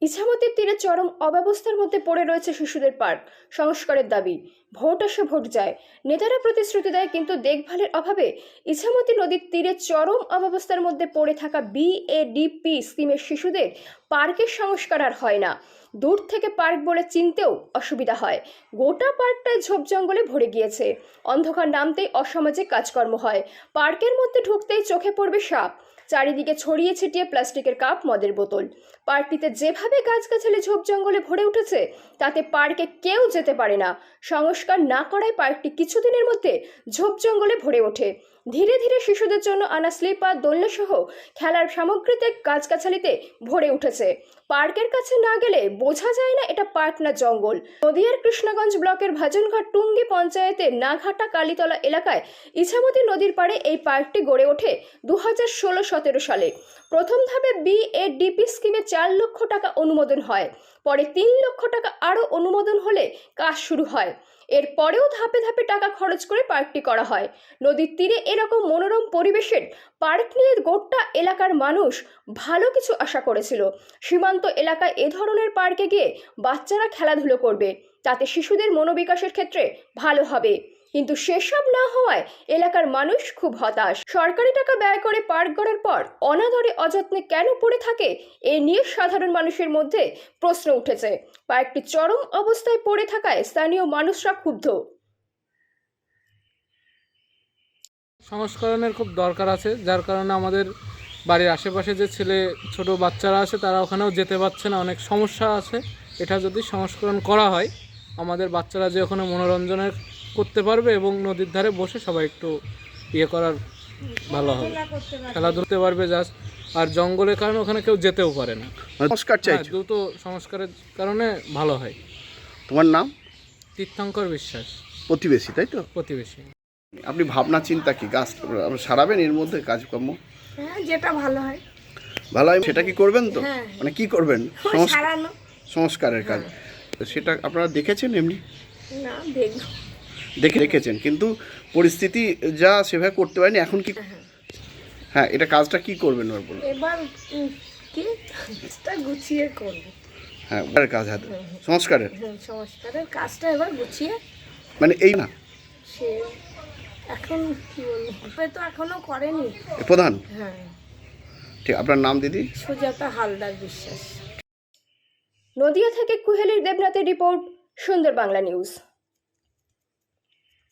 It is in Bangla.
ইছামতির তীরে চরম অব্যবস্থার মধ্যে পড়ে রয়েছে শিশুদের পার্ক। সংস্কারের দাবি, ভোট আসে ভোট যায়। নেতারা প্রতিশ্রুতি দেয়, কিন্তু দেখভালের অভাবে ইছামতি নদীর তীরে চরম অব্যবস্থার মধ্যে পড়ে থাকা বিএডিপি স্কিমের শিশুদের পার্কের সংস্কার আর হয় না। দূর থেকে পার্ক বলে চিনতেও অসুবিধা হয়। গোটা পার্কটায় ঝোপ জঙ্গলে ভরে গিয়েছে। অন্ধকার নামতেই অসামাজিক কাজকর্ম হয়। পার্কের মধ্যে ঢুকতেই চোখে পড়বে সাপ। চারিদিকে ছড়িয়ে ছিটিয়ে প্লাস্টিকের কাপ, মদের বোতল। পার্কটিতে যেভাবে গাছগাছালি ঝোপ জঙ্গলে ভরে উঠেছে, তাতে পার্কে কেউ যেতে পারে না। সংস্কার না করায় পার্কটি কিছুদিনের মধ্যে ঝোপ জঙ্গলে ভরে ওঠে। ধীরে ধীরে শিশুদের জন্য আনা স্লিপার, দোলনা সহ খেলার সামগ্রীতে গাছগাছালিতে ভরে উঠেছে। পার্কের কাছে না গেলে বোঝা যায় না এটা পার্ক না জঙ্গল। নদিয়ার কৃষ্ণগঞ্জ ব্লকের ভাজনঘাট টুঙ্গি পঞ্চায়েতের নাঘাটা কালীতলা এলাকায় ইছামতি নদীর পাড়ে এই পার্কটি গড়ে ওঠে 2016-17 সালে। প্রথম ধাপে বিএডিপি স্কিমে 4 লক্ষ টাকা অনুমোদন হয়। পরে 3 লক্ষ টাকা আরও অনুমোদন হলে কাজ শুরু হয়। এরপরেও ধাপে ধাপে টাকা খরচ করে পার্কটি করা হয়। নদীর তীরে এরকম মনোরম পরিবেশের পার্ক নিয়ে গোটা এলাকার মানুষ ভালো কিছু আশা করেছিল। সীমান্ত এলাকায় এ ধরনের পার্কে গিয়ে বাচ্চারা খেলাধুলো করবে, তাতে শিশুদের মনোবিকাশের ক্ষেত্রে ভালো হবে। কিন্তু সেসব না হওয়ায় এলাকার মানুষ খুব হতাশ। সরকারি টাকা ব্যয় করে পার্ক গড়ার পর অনাদরে অযত্নে কেন পড়ে থাকে, এ নিয়ে সাধারণ মানুষের মধ্যে প্রশ্ন উঠেছে। পার্কটি চরম অবস্থায় পড়ে থাকায় স্থানীয় মানুষরা ক্ষুব্ধ। সংস্করণের খুব দরকার আছে, যার কারণে আমাদের বাড়ির আশেপাশে যে ছোট বাচ্চারা আছে তারা ওখানেও যেতে পারছে না, অনেক সমস্যা আছে। এটা যদি সংস্করণ করা হয়, আমাদের বাচ্চারা যে ওখানে মনোরঞ্জনের করতে পারবে এবং নদীর ধারে বসে সবাই একটু করার ভালো হবে, খেলাধুলা করতে পারবে জাস্ট। আর জঙ্গলের কারণে ওখানে কেউ যেতেও পারে না। সংস্কার চাইছো? দ্রুত সংস্কারের কারণে ভালো হয়। তোমার নাম? তীর্থঙ্কর বিশ্বাস। প্রতিবেশী, তাই তো? প্রতিবেশী। আপনি ভাবনা চিন্তা কি গাছ সারাবেন এর মধ্যে কাজকর্ম? হ্যাঁ, যেটা ভালো হয়। ভালো হয় সেটা কি করবেন তো? হ্যাঁ। মানে কি করবেন? সারানো। সংস্কারের কাজ। সেটা আপনারা দেখেছেন এমনি? না, দেখেছেন, কিন্তু পরিস্থিতি যা সেভাবে করতে পারেনি। এখন কি? হ্যাঁ, এটা কাজটা কি করবেন এবার কি কাজটা গুছিয়ে করব। হ্যাঁ, কাজ হাতে সংস্কারের সংস্কারের কাজটা এবার গুছিয়ে, মানে এই না সে এখন কি বলবো, তো এখনো করেনি প্রধান। হ্যাঁ, ঠিক। আপনার নাম দিদি? সুজাতা হালদার বিশ্বাস। নদিয়া থেকে কুহেলির দেবনাথের রিপোর্ট, সুন্দর বাংলা নিউজ।